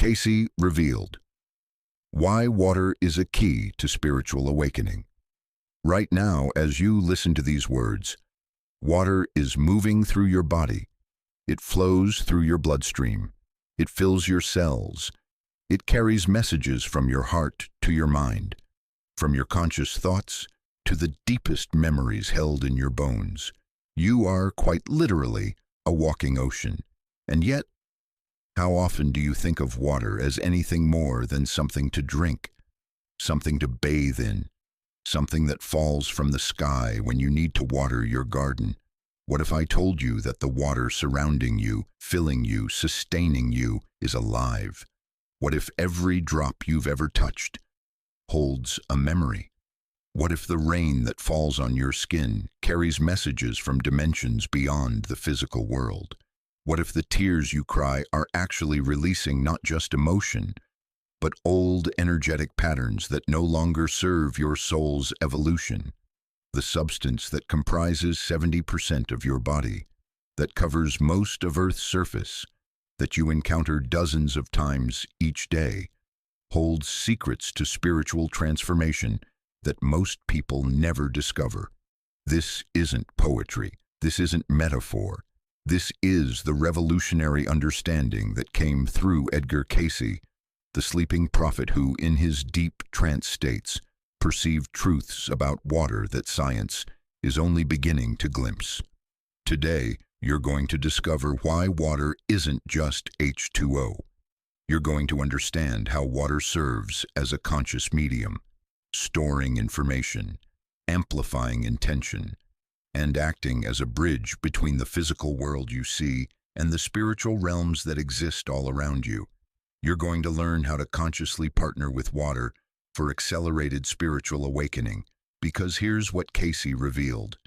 Cayce REVEALED. Why water is a key to spiritual awakening. Right now, as you listen to these words, water is moving through your body. It flows through your bloodstream. It fills your cells. It carries messages from your heart to your mind, from your conscious thoughts to the deepest memories held in your bones. You are quite literally a walking ocean. And yet, how often do you think of water as anything more than something to drink, something to bathe in, something that falls from the sky when you need to water your garden? What if I told you that the water surrounding you, filling you, sustaining you, is alive? What if every drop you've ever touched holds a memory? What if the rain that falls on your skin carries messages from dimensions beyond the physical world? What if the tears you cry are actually releasing not just emotion, but old energetic patterns that no longer serve your soul's evolution? The substance that comprises 70% of your body, that covers most of Earth's surface, that you encounter dozens of times each day, holds secrets to spiritual transformation that most people never discover. This isn't poetry. This isn't metaphor. This is the revolutionary understanding that came through Edgar Cayce, the sleeping prophet who, in his deep trance states, perceived truths about water that science is only beginning to glimpse. Today, you're going to discover why water isn't just H2O. You're going to understand how water serves as a conscious medium, storing information, amplifying intention, and acting as a bridge between the physical world you see and the spiritual realms that exist all around you. You're going to learn how to consciously partner with water for accelerated spiritual awakening, because here's what Cayce revealed.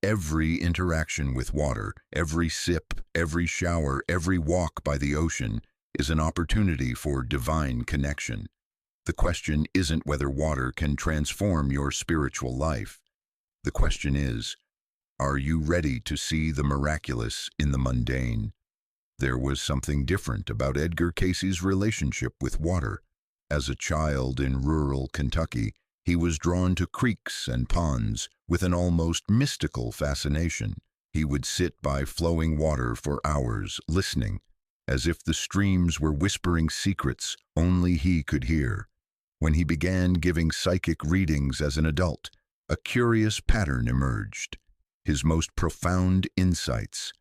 Every interaction with water, every sip, every shower, every walk by the ocean is an opportunity for divine connection. The question isn't whether water can transform your spiritual life. The question is, are you ready to see the miraculous in the mundane? There was something different about Edgar Cayce's relationship with water. As a child in rural Kentucky, he was drawn to creeks and ponds with an almost mystical fascination. He would sit by flowing water for hours, listening, as if the streams were whispering secrets only he could hear. When he began giving psychic readings as an adult, a curious pattern emerged. His most profound insights,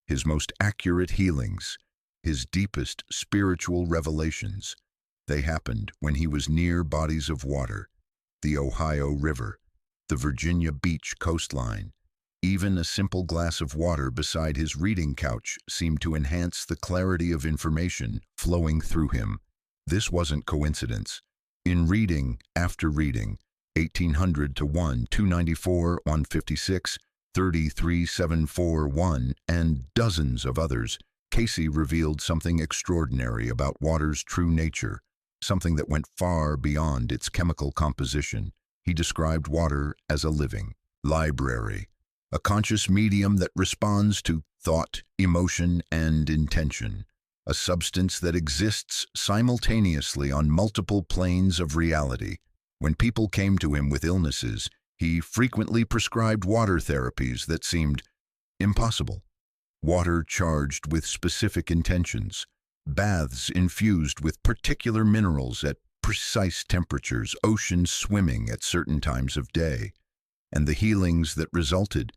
his most accurate healings, his deepest spiritual revelations, they happened when he was near bodies of water, the Ohio River, the Virginia Beach coastline. Even a simple glass of water beside his reading couch seemed to enhance the clarity of information flowing through him. This wasn't coincidence. In reading after reading, 1800 to 1, 294, 156, 33741, and dozens of others, Cayce revealed something extraordinary about water's true nature, something that went far beyond its chemical composition. He described water as a living library, a conscious medium that responds to thought, emotion, and intention, a substance that exists simultaneously on multiple planes of reality. When people came to him with illnesses, he frequently prescribed water therapies that seemed impossible. Water charged with specific intentions, baths infused with particular minerals at precise temperatures, oceans swimming at certain times of day. And the healings that resulted,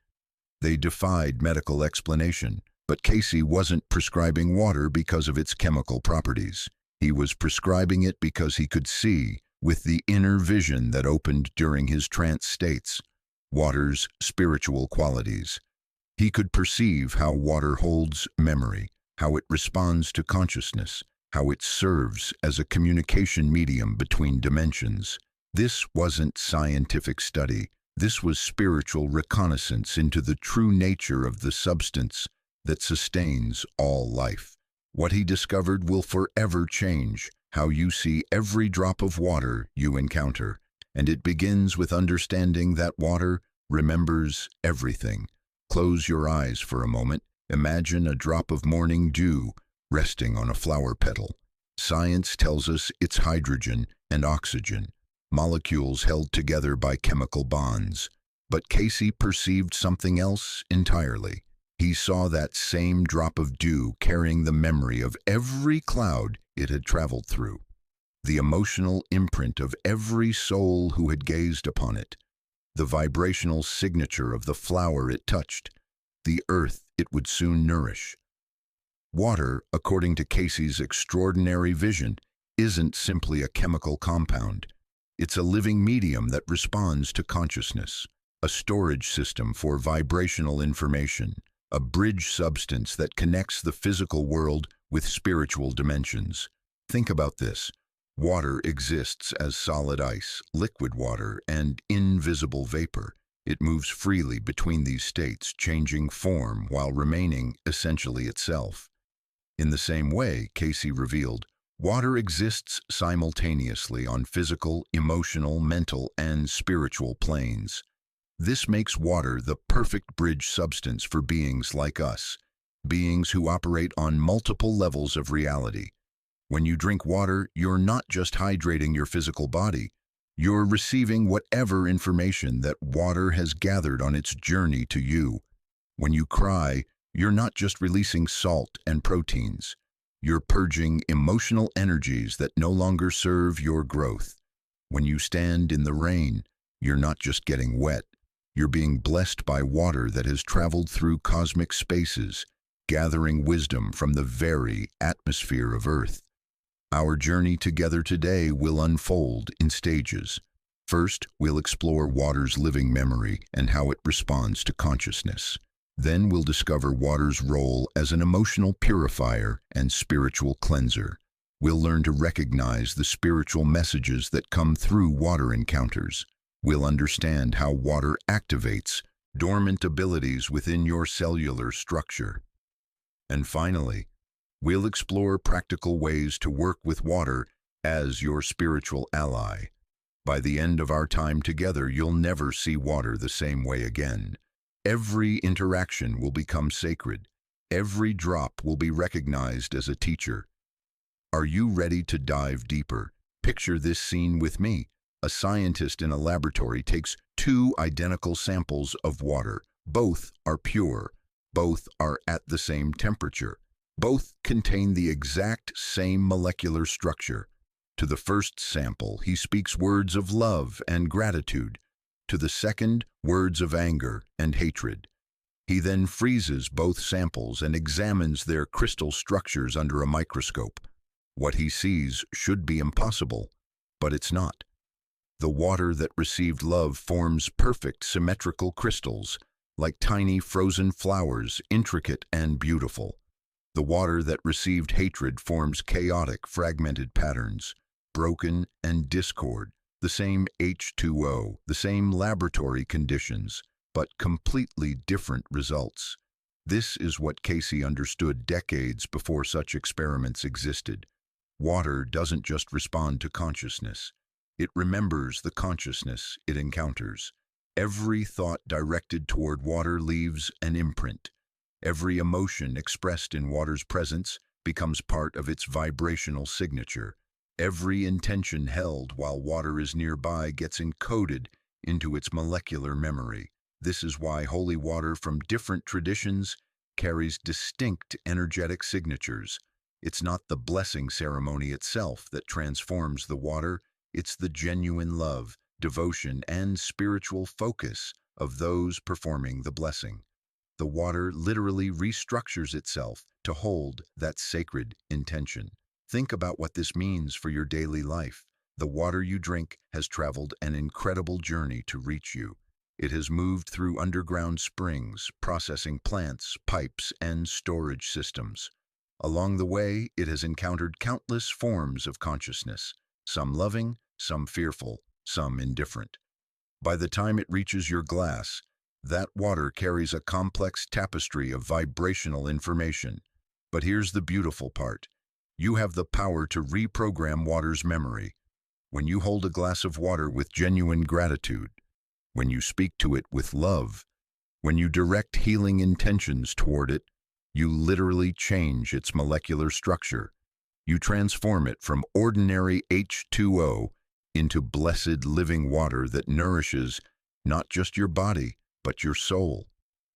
they defied medical explanation. But Cayce wasn't prescribing water because of its chemical properties. He was prescribing it because he could see, with the inner vision that opened during his trance states, water's spiritual qualities. He could perceive how water holds memory, how it responds to consciousness, how it serves as a communication medium between dimensions. This wasn't scientific study. This was spiritual reconnaissance into the true nature of the substance that sustains all life. What he discovered will forever change how you see every drop of water you encounter, and it begins with understanding that water remembers everything. Close your eyes for a moment. Imagine a drop of morning dew resting on a flower petal. Science tells us it's hydrogen and oxygen, molecules held together by chemical bonds. But Cayce perceived something else entirely. He saw that same drop of dew carrying the memory of every cloud it had traveled through, the emotional imprint of every soul who had gazed upon it, the vibrational signature of the flower it touched, the earth it would soon nourish. Water, according to Cayce's extraordinary vision, isn't simply a chemical compound. It's a living medium that responds to consciousness, a storage system for vibrational information, a bridge substance that connects the physical world with spiritual dimensions. Think about this. Water exists as solid ice, liquid water, and invisible vapor. It moves freely between these states, changing form while remaining essentially itself. In the same way, Cayce revealed, water exists simultaneously on physical, emotional, mental, and spiritual planes. This makes water the perfect bridge substance for beings like us, beings who operate on multiple levels of reality. When you drink water, you're not just hydrating your physical body, you're receiving whatever information that water has gathered on its journey to you. When you cry, you're not just releasing salt and proteins, you're purging emotional energies that no longer serve your growth. When you stand in the rain, you're not just getting wet, you're being blessed by water that has traveled through cosmic spaces, gathering wisdom from the very atmosphere of Earth. Our journey together today will unfold in stages. First, we'll explore water's living memory and how it responds to consciousness. Then we'll discover water's role as an emotional purifier and spiritual cleanser. We'll learn to recognize the spiritual messages that come through water encounters. We'll understand how water activates dormant abilities within your cellular structure. And finally, we'll explore practical ways to work with water as your spiritual ally. By the end of our time together, you'll never see water the same way again. Every interaction will become sacred. Every drop will be recognized as a teacher. Are you ready to dive deeper? Picture this scene with me. A scientist in a laboratory takes two identical samples of water. Both are pure. Both are at the same temperature. Both contain the exact same molecular structure. To the first sample, he speaks words of love and gratitude. To the second, words of anger and hatred. He then freezes both samples and examines their crystal structures under a microscope. What he sees should be impossible, but it's not. The water that received love forms perfect symmetrical crystals, like tiny frozen flowers, intricate and beautiful. The water that received hatred forms chaotic, fragmented patterns, broken and discord, the same H2O, the same laboratory conditions, but completely different results. This is what Cayce understood decades before such experiments existed. Water doesn't just respond to consciousness. It remembers the consciousness it encounters. Every thought directed toward water leaves an imprint. Every emotion expressed in water's presence becomes part of its vibrational signature. Every intention held while water is nearby gets encoded into its molecular memory. This is why holy water from different traditions carries distinct energetic signatures. It's not the blessing ceremony itself that transforms the water, it's the genuine love, devotion, and spiritual focus of those performing the blessing. The water literally restructures itself to hold that sacred intention. Think about what this means for your daily life. The water you drink has traveled an incredible journey to reach you. It has moved through underground springs, processing plants, pipes, and storage systems. Along the way, it has encountered countless forms of consciousness, some loving, some fearful, some indifferent. By the time it reaches your glass, that water carries a complex tapestry of vibrational information. But here's the beautiful part. You have the power to reprogram water's memory. When you hold a glass of water with genuine gratitude, when you speak to it with love, when you direct healing intentions toward it, you literally change its molecular structure. You transform it from ordinary H2O into blessed living water that nourishes not just your body, but your soul.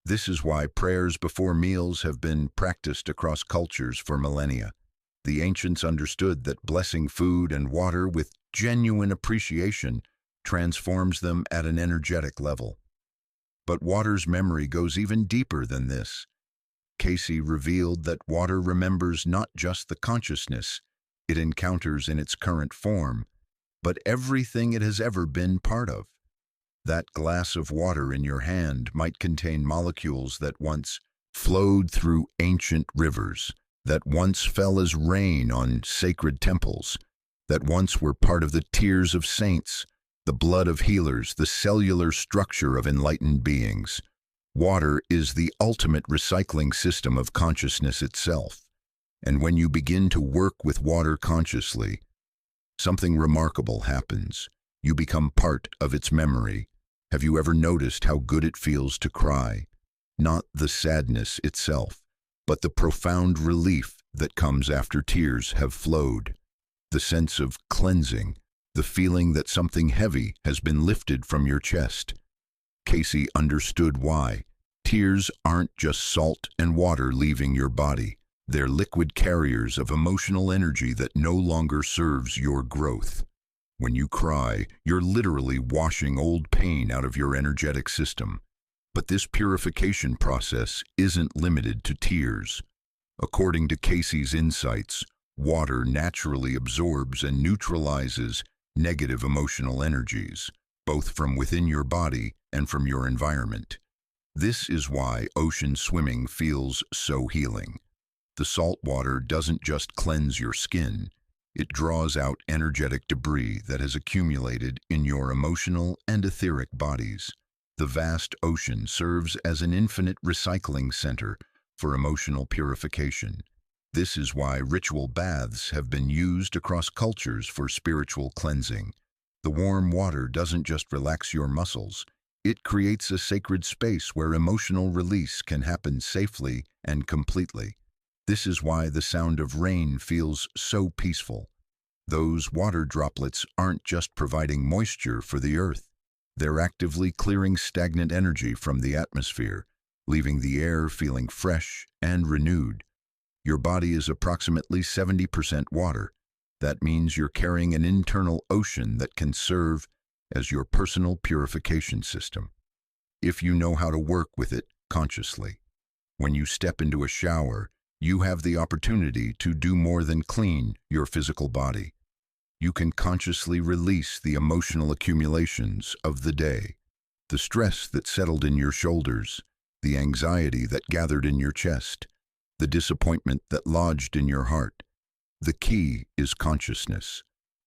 This is why prayers before meals have been practiced across cultures for millennia. The ancients understood that blessing food and water with genuine appreciation transforms them at an energetic level. But water's memory goes even deeper than this. Cayce revealed that water remembers not just the consciousness it encounters in its current form, but everything it has ever been part of. That glass of water in your hand might contain molecules that once flowed through ancient rivers, that once fell as rain on sacred temples, that once were part of the tears of saints, the blood of healers, the cellular structure of enlightened beings. Water is the ultimate recycling system of consciousness itself. And when you begin to work with water consciously, something remarkable happens. You become part of its memory. Have you ever noticed how good it feels to cry? Not the sadness itself, but the profound relief that comes after tears have flowed. The sense of cleansing, the feeling that something heavy has been lifted from your chest. Cayce understood why. Tears aren't just salt and water leaving your body. They're liquid carriers of emotional energy that no longer serves your growth. When you cry, you're literally washing old pain out of your energetic system. But this purification process isn't limited to tears. According to Cayce's insights, water naturally absorbs and neutralizes negative emotional energies, both from within your body and from your environment. This is why ocean swimming feels so healing. The salt water doesn't just cleanse your skin, it draws out energetic debris that has accumulated in your emotional and etheric bodies. The vast ocean serves as an infinite recycling center for emotional purification. This is why ritual baths have been used across cultures for spiritual cleansing. The warm water doesn't just relax your muscles, it creates a sacred space where emotional release can happen safely and completely. This is why the sound of rain feels so peaceful. Those water droplets aren't just providing moisture for the earth. They're actively clearing stagnant energy from the atmosphere, leaving the air feeling fresh and renewed. Your body is approximately 70% water. That means you're carrying an internal ocean that can serve as your personal purification system, if you know how to work with it consciously. When you step into a shower, you have the opportunity to do more than clean your physical body. You can consciously release the emotional accumulations of the day, the stress that settled in your shoulders, the anxiety that gathered in your chest, the disappointment that lodged in your heart. The key is consciousness.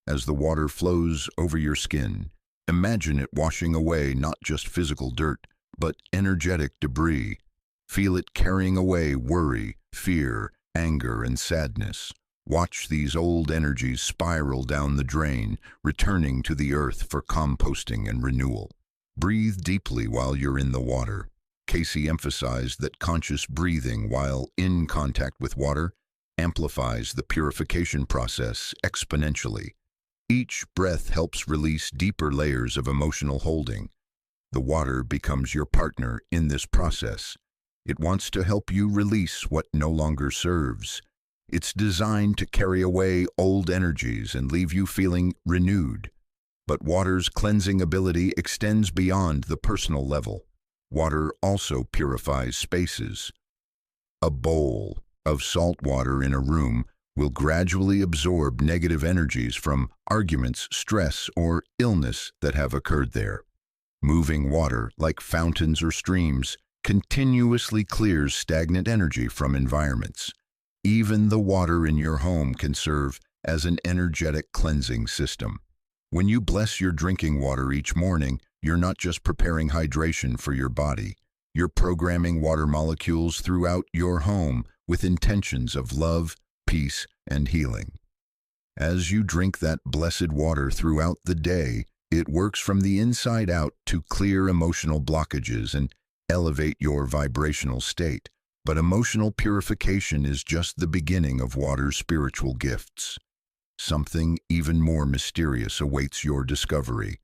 As the water flows over your skin, imagine it washing away not just physical dirt, but energetic debris. Feel it carrying away worry, fear, anger, and sadness. Watch these old energies spiral down the drain, returning to the earth for composting and renewal. Breathe deeply while you're in the water. Cayce emphasized that conscious breathing while in contact with water amplifies the purification process exponentially. Each breath helps release deeper layers of emotional holding. The water becomes your partner in this process. It wants to help you release what no longer serves. It's designed to carry away old energies and leave you feeling renewed. But water's cleansing ability extends beyond the personal level. Water also purifies spaces. A bowl of salt water in a room will gradually absorb negative energies from arguments, stress, or illness that have occurred there. Moving water, like fountains or streams, continuously clears stagnant energy from environments. Even the water in your home can serve as an energetic cleansing system. When you bless your drinking water each morning, you're not just preparing hydration for your body. You're programming water molecules throughout your home with intentions of love, peace, and healing. As you drink that blessed water throughout the day, it works from the inside out to clear emotional blockages and elevate your vibrational state. But emotional purification is just the beginning of water's spiritual gifts. Something even more mysterious awaits your discovery.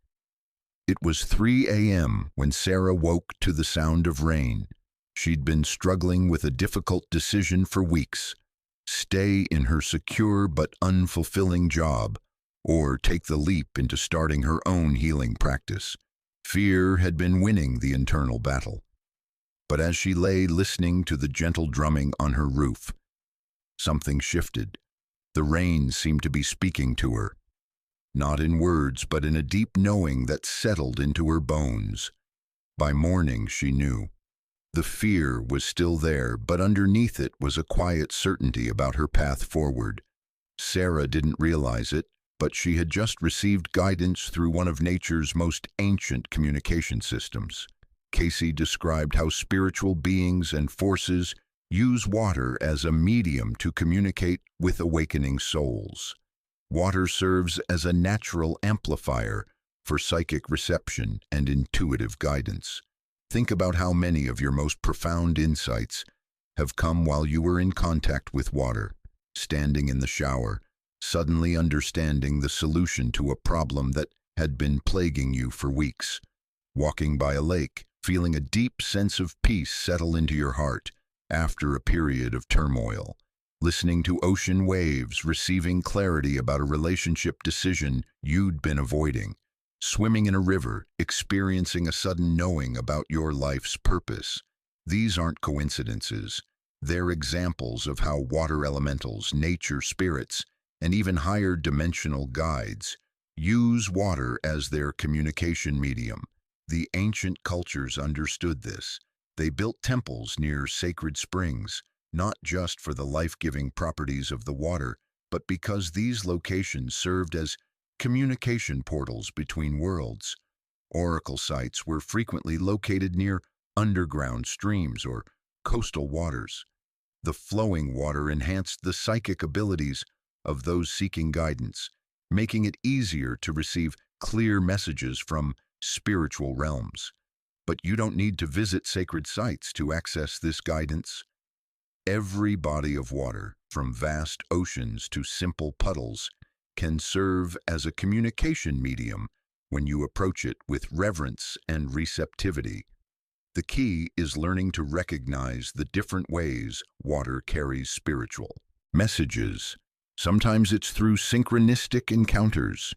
It was 3 a.m. when Sarah woke to the sound of rain. She'd been struggling with a difficult decision for weeks: stay in her secure but unfulfilling job, or take the leap into starting her own healing practice. Fear had been winning the internal battle. But as she lay listening to the gentle drumming on her roof, something shifted. The rain seemed to be speaking to her, not in words, but in a deep knowing that settled into her bones. By morning, she knew. The fear was still there, but underneath it was a quiet certainty about her path forward. Sarah didn't realize it, but she had just received guidance through one of nature's most ancient communication systems. Cayce described how spiritual beings and forces use water as a medium to communicate with awakening souls. Water serves as a natural amplifier for psychic reception and intuitive guidance. Think about how many of your most profound insights have come while you were in contact with water, standing in the shower, suddenly understanding the solution to a problem that had been plaguing you for weeks. Walking by a lake, feeling a deep sense of peace settle into your heart after a period of turmoil. Listening to ocean waves, receiving clarity about a relationship decision you'd been avoiding. Swimming in a river, experiencing a sudden knowing about your life's purpose. These aren't coincidences. They're examples of how water elementals, nature spirits, and even higher dimensional guides use water as their communication medium. The ancient cultures understood this. They built temples near sacred springs, not just for the life-giving properties of the water, but because these locations served as communication portals between worlds. Oracle sites were frequently located near underground streams or coastal waters. The flowing water enhanced the psychic abilities of those seeking guidance, making it easier to receive clear messages from spiritual realms. But you don't need to visit sacred sites to access this guidance. Every body of water, from vast oceans to simple puddles, can serve as a communication medium when you approach it with reverence and receptivity. The key is learning to recognize the different ways water carries spiritual messages. Sometimes it's through synchronistic encounters.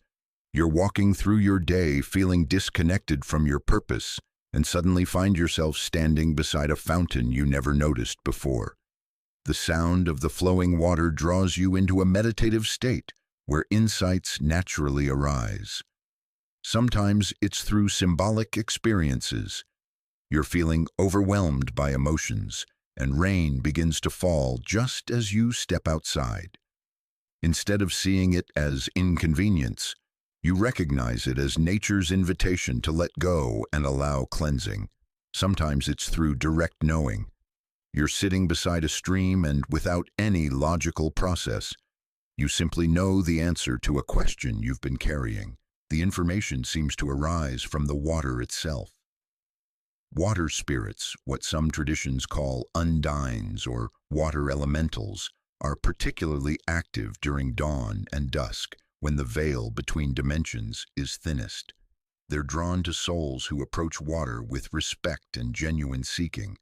You're walking through your day feeling disconnected from your purpose and suddenly find yourself standing beside a fountain you never noticed before. The sound of the flowing water draws you into a meditative state where insights naturally arise. Sometimes it's through symbolic experiences. You're feeling overwhelmed by emotions, and rain begins to fall just as you step outside. Instead of seeing it as inconvenience, you recognize it as nature's invitation to let go and allow cleansing. Sometimes it's through direct knowing. You're sitting beside a stream and without any logical process, you simply know the answer to a question you've been carrying. The information seems to arise from the water itself. Water spirits, what some traditions call undines or water elementals, are particularly active during dawn and dusk, when the veil between dimensions is thinnest. They're drawn to souls who approach water with respect and genuine seeking.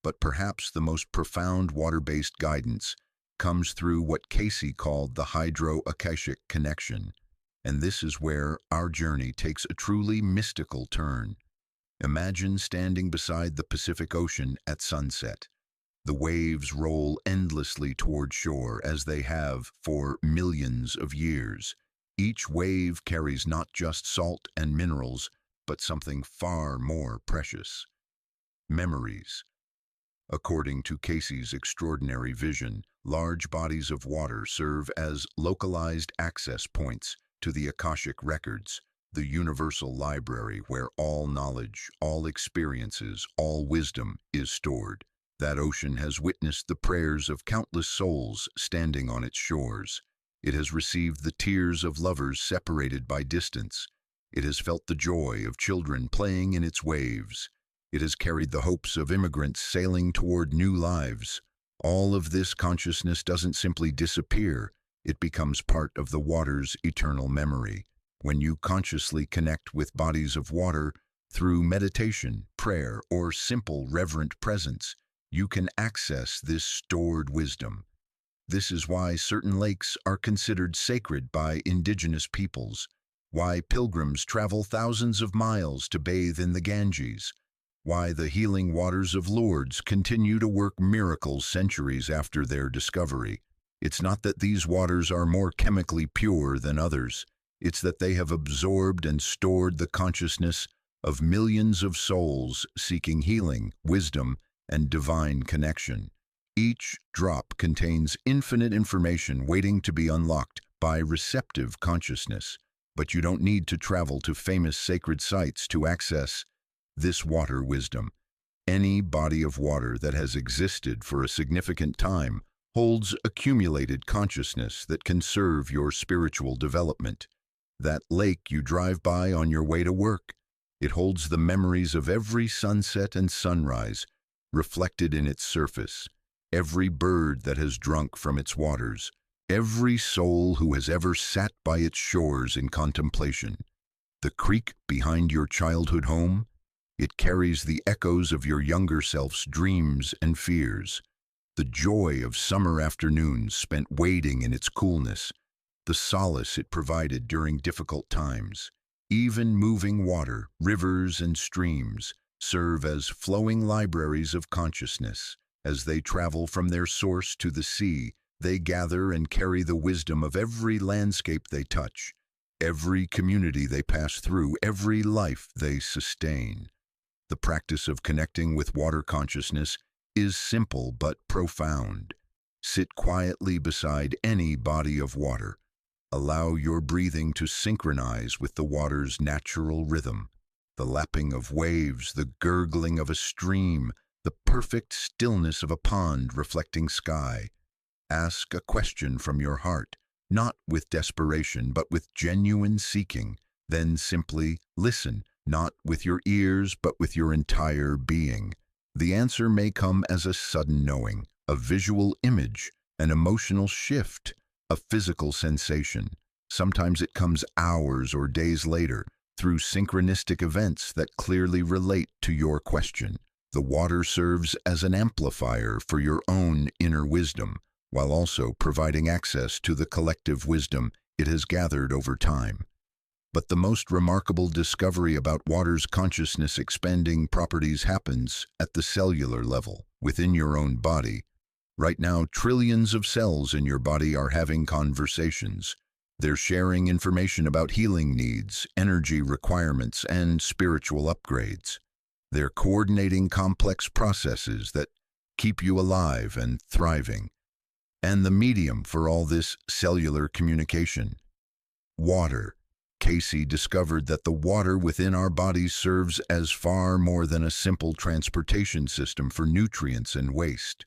But perhaps the most profound water-based guidance comes through what Cayce called the hydro-akashic connection. And this is where our journey takes a truly mystical turn. Imagine standing beside the Pacific Ocean at sunset. The waves roll endlessly toward shore as they have for millions of years. Each wave carries not just salt and minerals, but something far more precious: memories. According to Cayce's extraordinary vision, large bodies of water serve as localized access points to the Akashic records, the universal library where all knowledge, all experiences, all wisdom is stored. That ocean has witnessed the prayers of countless souls standing on its shores. It has received the tears of lovers separated by distance. It has felt the joy of children playing in its waves. It has carried the hopes of immigrants sailing toward new lives. All of this consciousness doesn't simply disappear, it becomes part of the water's eternal memory. When you consciously connect with bodies of water through meditation, prayer, or simple reverent presence, you can access this stored wisdom. This is why certain lakes are considered sacred by indigenous peoples, why pilgrims travel thousands of miles to bathe in the Ganges, why the healing waters of Lourdes continue to work miracles centuries after their discovery. It's not that these waters are more chemically pure than others. It's that they have absorbed and stored the consciousness of millions of souls seeking healing, wisdom, and divine connection. Each drop contains infinite information waiting to be unlocked by receptive consciousness. But you don't need to travel to famous sacred sites to access this water wisdom. Any body of water that has existed for a significant time holds accumulated consciousness that can serve your spiritual development. That lake you drive by on your way to work, it holds the memories of every sunset and sunrise reflected in its surface, every bird that has drunk from its waters, every soul who has ever sat by its shores in contemplation. The creek behind your childhood home, it carries the echoes of your younger self's dreams and fears, the joy of summer afternoons spent wading in its coolness, the solace it provided during difficult times. Even moving water, rivers and streams, serve as flowing libraries of consciousness. As they travel from their source to the sea, they gather and carry the wisdom of every landscape they touch, every community they pass through, every life they sustain. The practice of connecting with water consciousness is simple but profound. Sit quietly beside any body of water. Allow your breathing to synchronize with the water's natural rhythm. The lapping of waves, the gurgling of a stream, the perfect stillness of a pond reflecting sky. Ask a question from your heart, not with desperation, but with genuine seeking. Then simply listen, not with your ears, but with your entire being. The answer may come as a sudden knowing, a visual image, an emotional shift, a physical sensation. Sometimes it comes hours or days later, through synchronistic events that clearly relate to your question. The water serves as an amplifier for your own inner wisdom, while also providing access to the collective wisdom it has gathered over time. But the most remarkable discovery about water's consciousness expanding properties happens at the cellular level, within your own body. Right now, trillions of cells in your body are having conversations. They're sharing information about healing needs, energy requirements, and spiritual upgrades. They're coordinating complex processes that keep you alive and thriving. And the medium for all this cellular communication? Water. Cayce discovered that the water within our bodies serves as far more than a simple transportation system for nutrients and waste.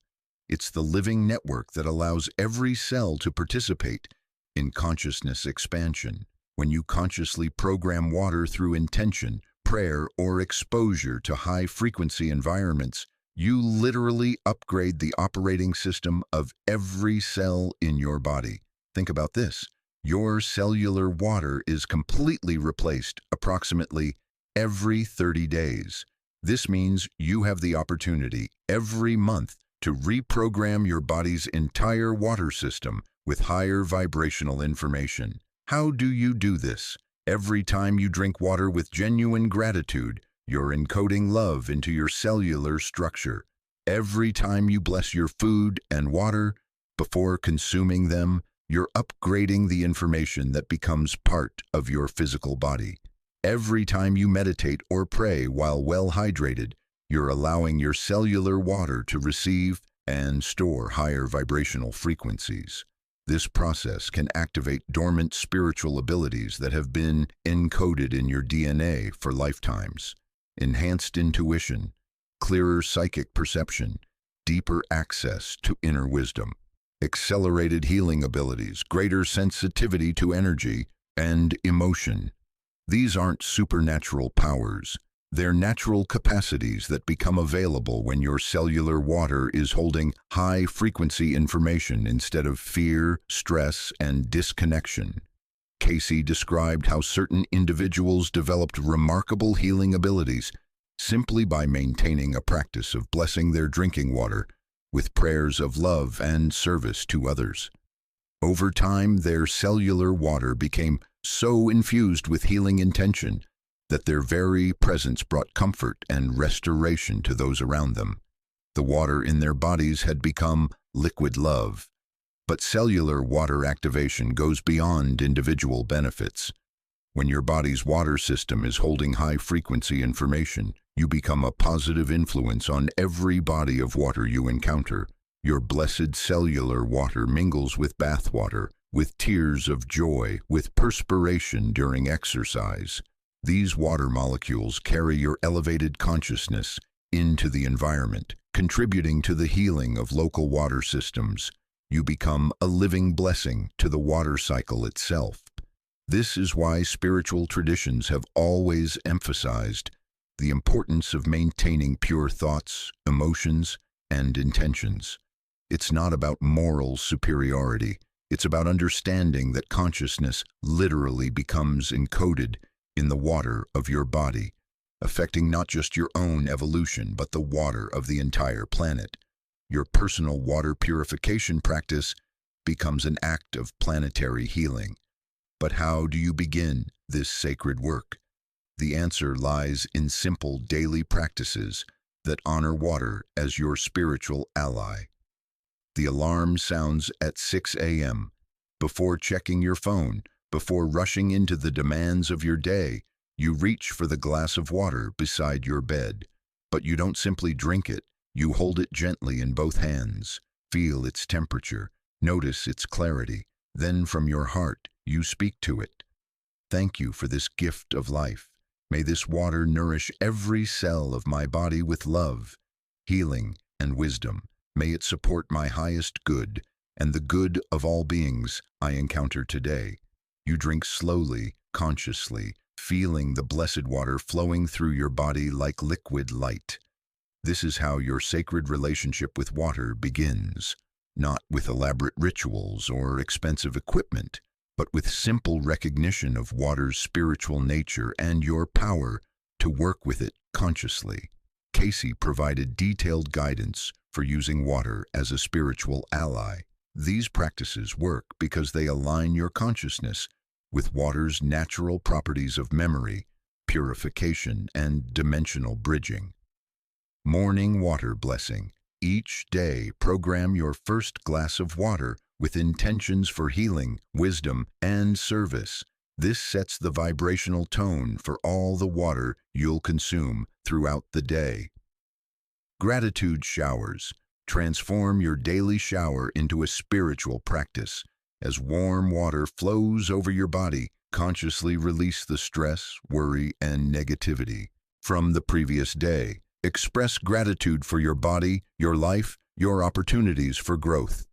It's the living network that allows every cell to participate in consciousness expansion. When you consciously program water through intention, prayer, or exposure to high-frequency environments, you literally upgrade the operating system of every cell in your body. Think about this. Your cellular water is completely replaced approximately every 30 days. This means you have the opportunity every month to reprogram your body's entire water system with higher vibrational information. How do you do this? Every time you drink water with genuine gratitude, you're encoding love into your cellular structure. Every time you bless your food and water before consuming them, you're upgrading the information that becomes part of your physical body. Every time you meditate or pray while well hydrated, you're allowing your cellular water to receive and store higher vibrational frequencies. This process can activate dormant spiritual abilities that have been encoded in your DNA for lifetimes. Enhanced intuition, clearer psychic perception, deeper access to inner wisdom, accelerated healing abilities, greater sensitivity to energy and emotion. These aren't supernatural powers. They're natural capacities that become available when your cellular water is holding high-frequency information instead of fear, stress, and disconnection. Cayce described how certain individuals developed remarkable healing abilities simply by maintaining a practice of blessing their drinking water with prayers of love and service to others. Over time, their cellular water became so infused with healing intention that their very presence brought comfort and restoration to those around them. The water in their bodies had become liquid love. But cellular water activation goes beyond individual benefits. When your body's water system is holding high-frequency information, you become a positive influence on every body of water you encounter. Your blessed cellular water mingles with bath water, with tears of joy, with perspiration during exercise. These water molecules carry your elevated consciousness into the environment, contributing to the healing of local water systems. You become a living blessing to the water cycle itself. This is why spiritual traditions have always emphasized the importance of maintaining pure thoughts, emotions, and intentions. It's not about moral superiority. It's about understanding that consciousness literally becomes encoded in the water of your body, affecting not just your own evolution, but the water of the entire planet. Your personal water purification practice becomes an act of planetary healing. But how do you begin this sacred work? The answer lies in simple daily practices that honor water as your spiritual ally. The alarm sounds at 6 a.m. Before checking your phone, before rushing into the demands of your day, you reach for the glass of water beside your bed. But you don't simply drink it. You hold it gently in both hands, feel its temperature, notice its clarity. Then from your heart, you speak to it. Thank you for this gift of life. May this water nourish every cell of my body with love, healing, and wisdom. May it support my highest good and the good of all beings I encounter today. You drink slowly, consciously, feeling the blessed water flowing through your body like liquid light. This is how your sacred relationship with water begins, not with elaborate rituals or expensive equipment, but with simple recognition of water's spiritual nature and your power to work with it consciously. Cayce provided detailed guidance for using water as a spiritual ally. These practices work because they align your consciousness with water's natural properties of memory, purification, and dimensional bridging. Morning water blessing. Each day, program your first glass of water with intentions for healing, wisdom, and service. This sets the vibrational tone for all the water you'll consume throughout the day. Gratitude showers. Transform your daily shower into a spiritual practice. As warm water flows over your body, consciously release the stress, worry, and negativity from the previous day. Express gratitude for your body, your life, your opportunities for growth.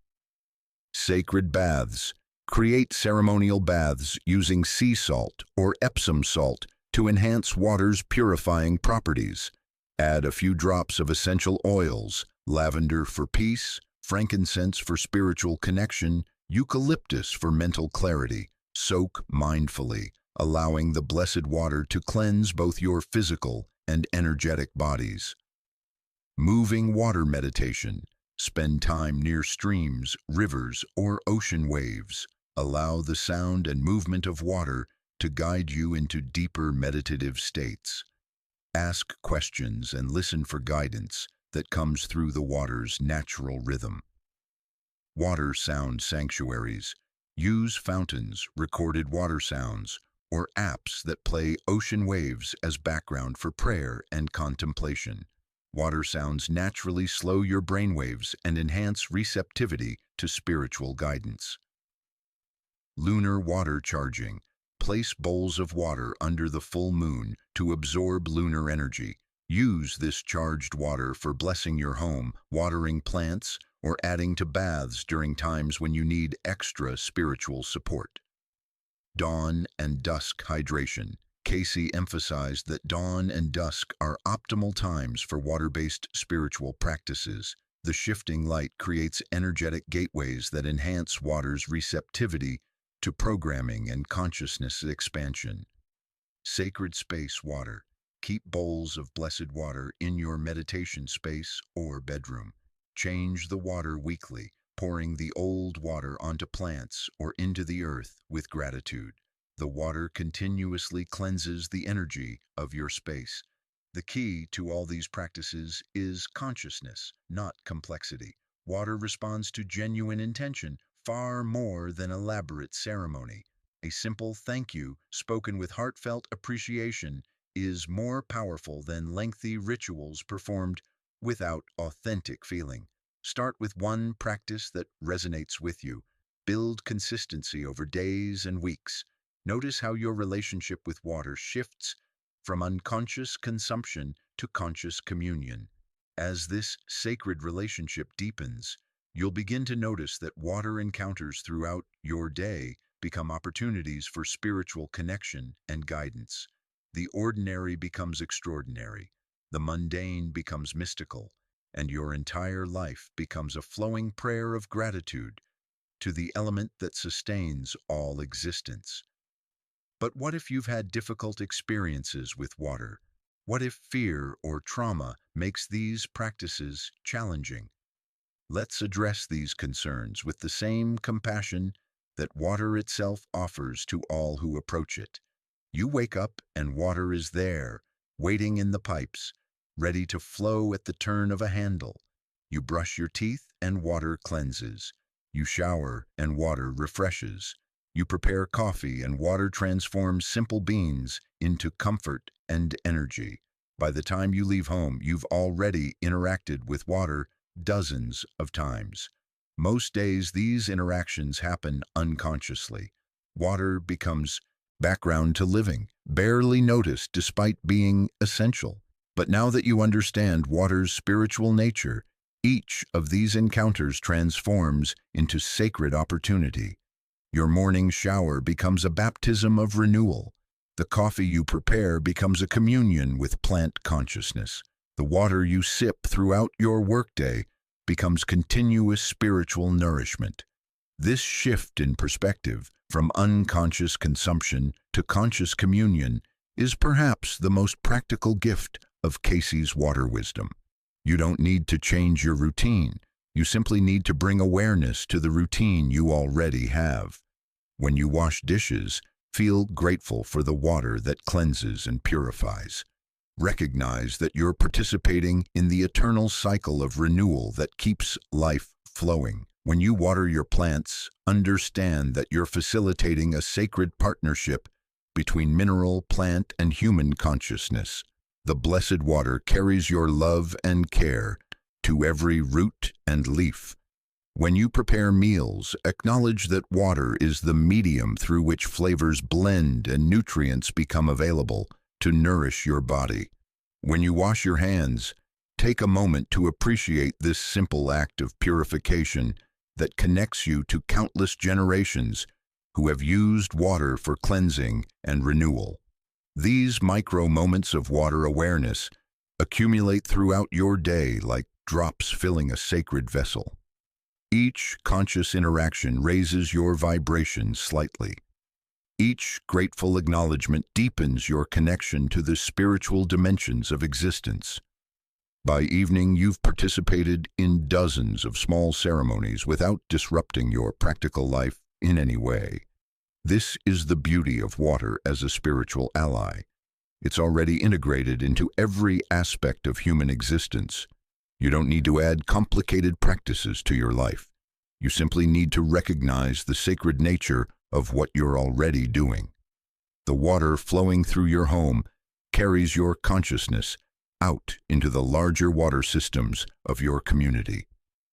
Sacred baths. Create ceremonial baths using sea salt or Epsom salt to enhance water's purifying properties. Add a few drops of essential oils, lavender for peace, frankincense for spiritual connection, eucalyptus for mental clarity. Soak mindfully, allowing the blessed water to cleanse both your physical and energetic bodies. Moving water meditation. Spend time near streams, rivers, or ocean waves. Allow the sound and movement of water to guide you into deeper meditative states. Ask questions and listen for guidance that comes through the water's natural rhythm. Water sound sanctuaries. Use fountains, recorded water sounds, or apps that play ocean waves as background for prayer and contemplation. Water sounds naturally slow your brainwaves and enhance receptivity to spiritual guidance. Lunar water charging. Place bowls of water under the full moon to absorb lunar energy. Use this charged water for blessing your home, watering plants, or adding to baths during times when you need extra spiritual support. Dawn and dusk hydration. Cayce emphasized that dawn and dusk are optimal times for water-based spiritual practices. The shifting light creates energetic gateways that enhance water's receptivity to programming and consciousness expansion. Sacred space water. Keep bowls of blessed water in your meditation space or bedroom. Change the water weekly, pouring the old water onto plants or into the earth with gratitude. The water continuously cleanses the energy of your space. The key to all these practices is consciousness, not complexity. Water responds to genuine intention far more than elaborate ceremony. A simple thank you, spoken with heartfelt appreciation, is more powerful than lengthy rituals performed without authentic feeling. Start with one practice that resonates with you. Build consistency over days and weeks. Notice how your relationship with water shifts from unconscious consumption to conscious communion. As this sacred relationship deepens, you'll begin to notice that water encounters throughout your day become opportunities for spiritual connection and guidance. The ordinary becomes extraordinary, the mundane becomes mystical, and your entire life becomes a flowing prayer of gratitude to the element that sustains all existence. But what if you've had difficult experiences with water? What if fear or trauma makes these practices challenging? Let's address these concerns with the same compassion that water itself offers to all who approach it. You wake up and water is there, waiting in the pipes, ready to flow at the turn of a handle. You brush your teeth and water cleanses. You shower and water refreshes. You prepare coffee and water transforms simple beans into comfort and energy. By the time you leave home, you've already interacted with water dozens of times. Most days, these interactions happen unconsciously. Water becomes background to living, barely noticed despite being essential. But now that you understand water's spiritual nature, each of these encounters transforms into sacred opportunity. Your morning shower becomes a baptism of renewal. The coffee you prepare becomes a communion with plant consciousness. The water you sip throughout your workday becomes continuous spiritual nourishment. This shift in perspective from unconscious consumption to conscious communion is perhaps the most practical gift of Cayce's water wisdom. You don't need to change your routine. You simply need to bring awareness to the routine you already have. When you wash dishes, feel grateful for the water that cleanses and purifies. Recognize that you're participating in the eternal cycle of renewal that keeps life flowing. When you water your plants, understand that you're facilitating a sacred partnership between mineral, plant, and human consciousness. The blessed water carries your love and care to every root and leaf. When you prepare meals, acknowledge that water is the medium through which flavors blend and nutrients become available to nourish your body. When you wash your hands, take a moment to appreciate this simple act of purification that connects you to countless generations who have used water for cleansing and renewal. These micro moments of water awareness accumulate throughout your day like drops filling a sacred vessel. Each conscious interaction raises your vibration slightly. Each grateful acknowledgement deepens your connection to the spiritual dimensions of existence. By evening, you've participated in dozens of small ceremonies without disrupting your practical life in any way. This is the beauty of water as a spiritual ally. It's already integrated into every aspect of human existence. You don't need to add complicated practices to your life. You simply need to recognize the sacred nature of what you're already doing. The water flowing through your home carries your consciousness out into the larger water systems of your community.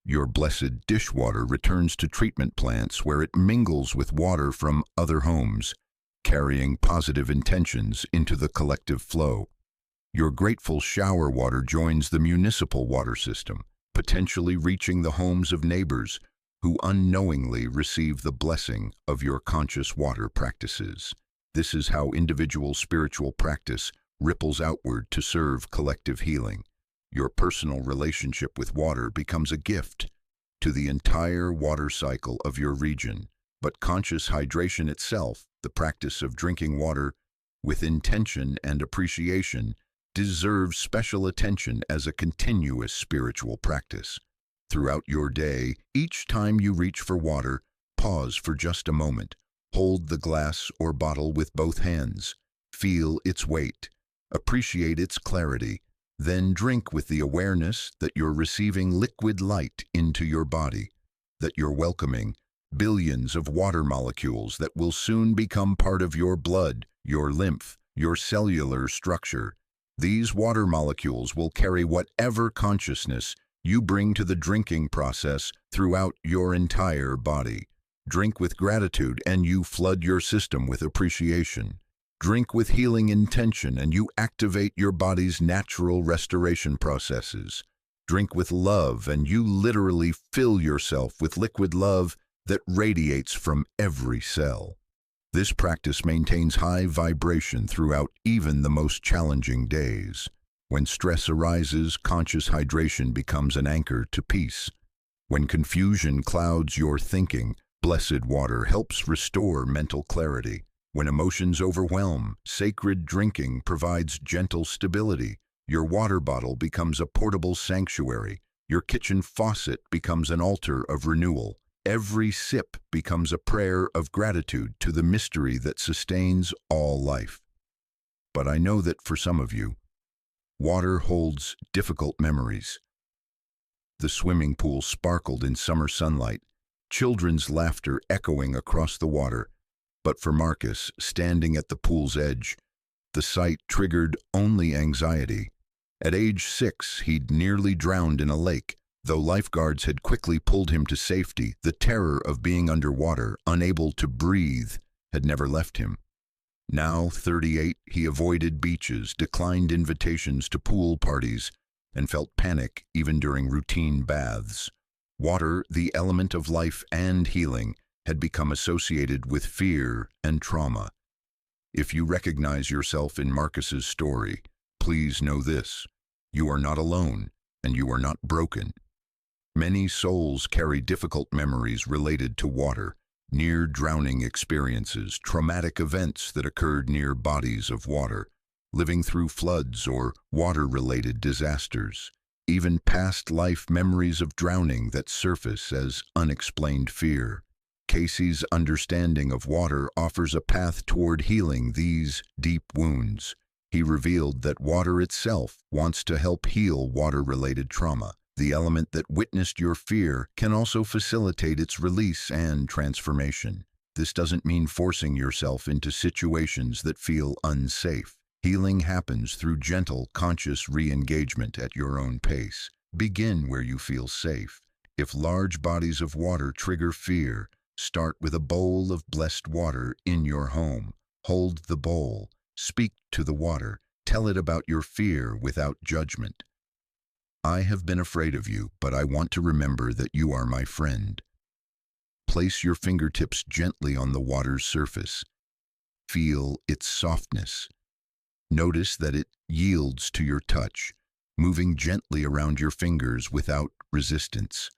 Your blessed dishwater returns to treatment plants where it mingles with water from other homes, carrying positive intentions into the collective flow. Your grateful shower water joins the municipal water system, potentially reaching the homes of neighbors who unknowingly receive the blessing of your conscious water practices. This is how individual spiritual practice ripples outward to serve collective healing. Your personal relationship with water becomes a gift to the entire water cycle of your region. But conscious hydration itself, the practice of drinking water with intention and appreciation, deserves special attention as a continuous spiritual practice. Throughout your day, each time you reach for water, pause for just a moment. Hold the glass or bottle with both hands. Feel its weight. Appreciate its clarity. Then drink with the awareness that you're receiving liquid light into your body, that you're welcoming billions of water molecules that will soon become part of your blood, your lymph, your cellular structure. These water molecules will carry whatever consciousness you bring to the drinking process throughout your entire body. Drink with gratitude and you flood your system with appreciation. Drink with healing intention and you activate your body's natural restoration processes. Drink with love and you literally fill yourself with liquid love that radiates from every cell. This practice maintains high vibration throughout even the most challenging days. When stress arises, conscious hydration becomes an anchor to peace. When confusion clouds your thinking, blessed water helps restore mental clarity. When emotions overwhelm, sacred drinking provides gentle stability. Your water bottle becomes a portable sanctuary. Your kitchen faucet becomes an altar of renewal. Every sip becomes a prayer of gratitude to the mystery that sustains all life. But I know that for some of you, water holds difficult memories. The swimming pool sparkled in summer sunlight, children's laughter echoing across the water. But for Marcus, standing at the pool's edge, the sight triggered only anxiety. At age 6, he'd nearly drowned in a lake. Though lifeguards had quickly pulled him to safety, the terror of being underwater, unable to breathe, had never left him. Now, 38, he avoided beaches, declined invitations to pool parties, and felt panic even during routine baths. Water, the element of life and healing, had become associated with fear and trauma. If you recognize yourself in Marcus's story, please know this: you are not alone, and you are not broken. Many souls carry difficult memories related to water, near-drowning experiences, traumatic events that occurred near bodies of water, living through floods or water-related disasters, even past life memories of drowning that surface as unexplained fear. Cayce's understanding of water offers a path toward healing these deep wounds. He revealed that water itself wants to help heal water-related trauma. The element that witnessed your fear can also facilitate its release and transformation. This doesn't mean forcing yourself into situations that feel unsafe. Healing happens through gentle, conscious re-engagement at your own pace. Begin where you feel safe. If large bodies of water trigger fear, start with a bowl of blessed water in your home. Hold the bowl. Speak to the water. Tell it about your fear without judgment. I have been afraid of you, but I want to remember that you are my friend. Place your fingertips gently on the water's surface. Feel its softness. Notice that it yields to your touch, moving gently around your fingers without resistance.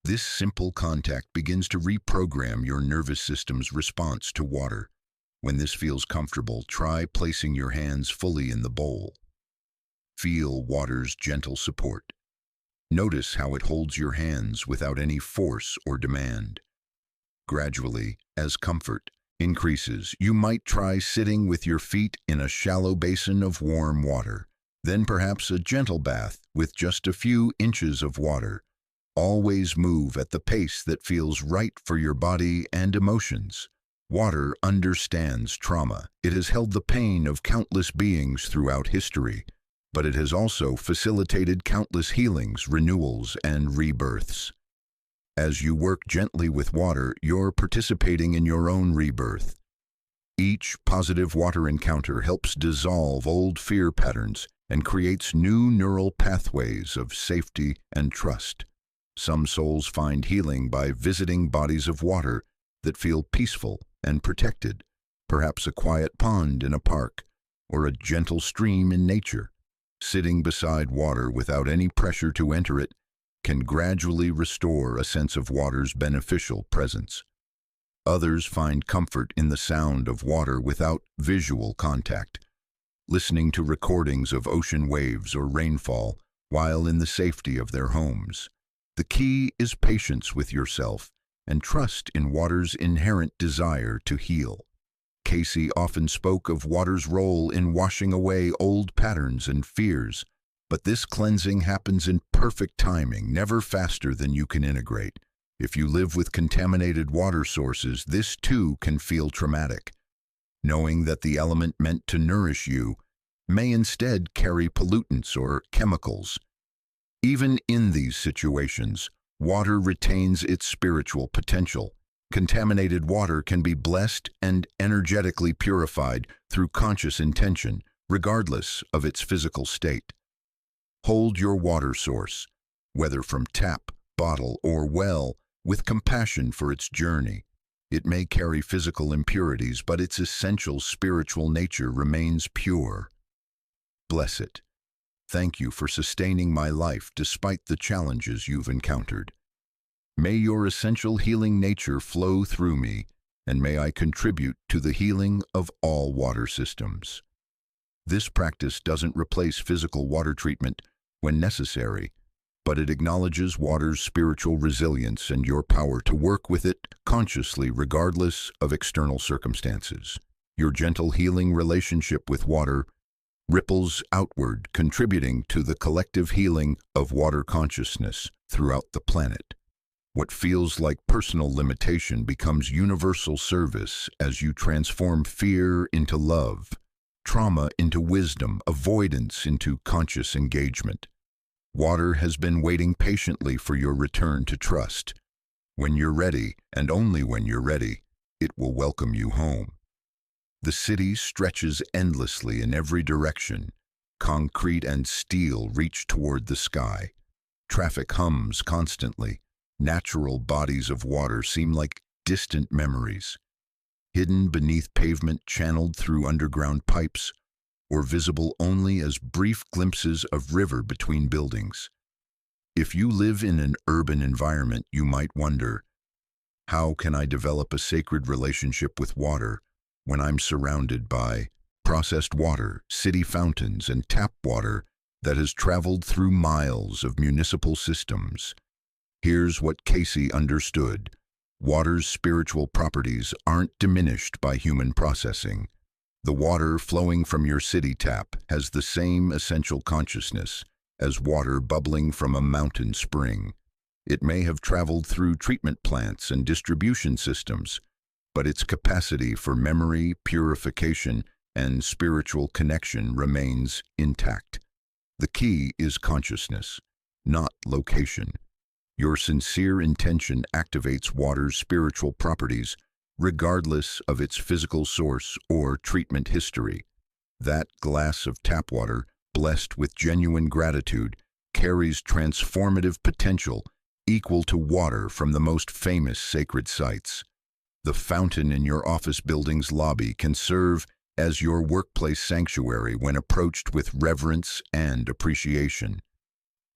This simple contact begins to reprogram your nervous system's response to water. When this feels comfortable, try placing your hands fully in the bowl. Feel water's gentle support. Notice how it holds your hands without any force or demand. Gradually, as comfort increases, you might try sitting with your feet in a shallow basin of warm water, then perhaps a gentle bath with just a few inches of water. Always move at the pace that feels right for your body and emotions. Water understands trauma. It has held the pain of countless beings throughout history, but it has also facilitated countless healings, renewals, and rebirths. As you work gently with water, you're participating in your own rebirth. Each positive water encounter helps dissolve old fear patterns and creates new neural pathways of safety and trust. Some souls find healing by visiting bodies of water that feel peaceful and protected, perhaps a quiet pond in a park, or a gentle stream in nature. Sitting beside water without any pressure to enter it can gradually restore a sense of water's beneficial presence. Others find comfort in the sound of water without visual contact, listening to recordings of ocean waves or rainfall while in the safety of their homes. The key is patience with yourself and trust in water's inherent desire to heal. Cayce often spoke of water's role in washing away old patterns and fears, but this cleansing happens in perfect timing, never faster than you can integrate. If you live with contaminated water sources, this too can feel traumatic. Knowing that the element meant to nourish you may instead carry pollutants or chemicals. Even in these situations, water retains its spiritual potential. Contaminated water can be blessed and energetically purified through conscious intention, regardless of its physical state. Hold your water source, whether from tap, bottle, or well, with compassion for its journey. It may carry physical impurities, but its essential spiritual nature remains pure. Bless it. Thank you for sustaining my life despite the challenges you've encountered. May your essential healing nature flow through me, and may I contribute to the healing of all water systems. This practice doesn't replace physical water treatment when necessary, but it acknowledges water's spiritual resilience and your power to work with it consciously regardless of external circumstances. Your gentle healing relationship with water ripples outward, contributing to the collective healing of water consciousness throughout the planet. What feels like personal limitation becomes universal service as you transform fear into love, trauma into wisdom, avoidance into conscious engagement. Water has been waiting patiently for your return to trust. When you're ready, and only when you're ready, it will welcome you home. The city stretches endlessly in every direction. Concrete and steel reach toward the sky. Traffic hums constantly. Natural bodies of water seem like distant memories, hidden beneath pavement channeled through underground pipes, or visible only as brief glimpses of river between buildings. If you live in an urban environment, you might wonder, how can I develop a sacred relationship with water when I'm surrounded by processed water, city fountains, and tap water that has traveled through miles of municipal systems? Here's what Cayce understood. Water's spiritual properties aren't diminished by human processing. The water flowing from your city tap has the same essential consciousness as water bubbling from a mountain spring. It may have traveled through treatment plants and distribution systems, but its capacity for memory, purification, and spiritual connection remains intact. The key is consciousness, not location. Your sincere intention activates water's spiritual properties, regardless of its physical source or treatment history. That glass of tap water, blessed with genuine gratitude, carries transformative potential equal to water from the most famous sacred sites. The fountain in your office building's lobby can serve as your workplace sanctuary when approached with reverence and appreciation.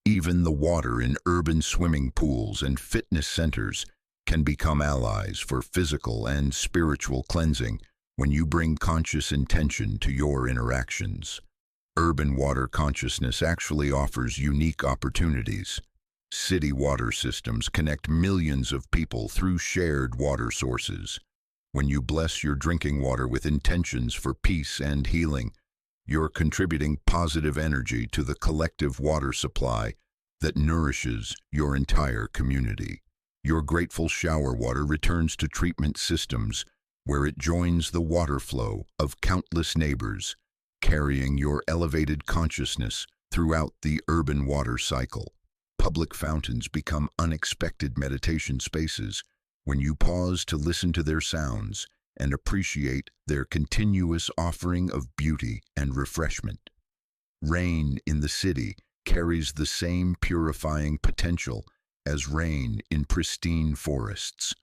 Even the water in urban swimming pools and fitness centers can become allies for physical and spiritual cleansing when you bring conscious intention to your interactions. Urban water consciousness actually offers unique opportunities. City water systems connect millions of people through shared water sources. When you bless your drinking water with intentions for peace and healing, you're contributing positive energy to the collective water supply that nourishes your entire community. Your grateful shower water returns to treatment systems where it joins the water flow of countless neighbors, carrying your elevated consciousness throughout the urban water cycle. Public fountains become unexpected meditation spaces when you pause to listen to their sounds and appreciate their continuous offering of beauty and refreshment. Rain in the city carries the same purifying potential as rain in pristine forests.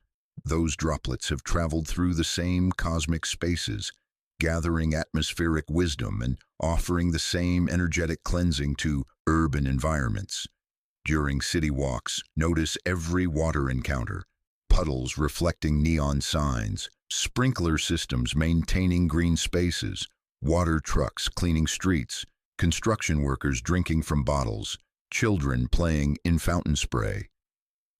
Those droplets have traveled through the same cosmic spaces, gathering atmospheric wisdom and offering the same energetic cleansing to urban environments. During city walks, notice every water encounter: puddles reflecting neon signs, sprinkler systems maintaining green spaces, water trucks cleaning streets, construction workers drinking from bottles, children playing in fountain spray.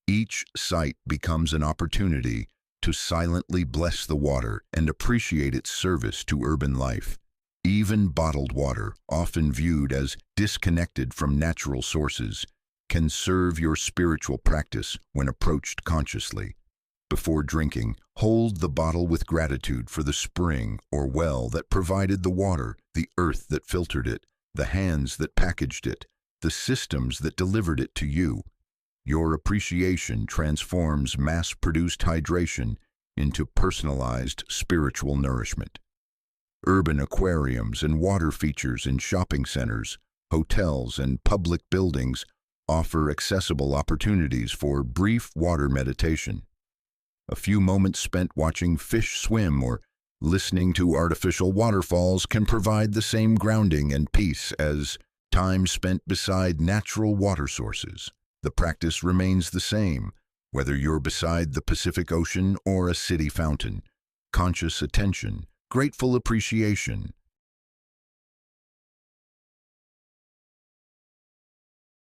Each sight becomes an opportunity to silently bless the water and appreciate its service to urban life. Even bottled water, often viewed as disconnected from natural sources, can serve your spiritual practice when approached consciously. Before drinking, hold the bottle with gratitude for the spring or well that provided the water, the earth that filtered it, the hands that packaged it, the systems that delivered it to you. Your appreciation transforms mass-produced hydration into personalized spiritual nourishment. Urban aquariums and water features in shopping centers, hotels, and public buildings offer accessible opportunities for brief water meditation. A few moments spent watching fish swim or listening to artificial waterfalls can provide the same grounding and peace as time spent beside natural water sources. The practice remains the same, whether you're beside the Pacific Ocean or a city fountain. Conscious attention, grateful appreciation,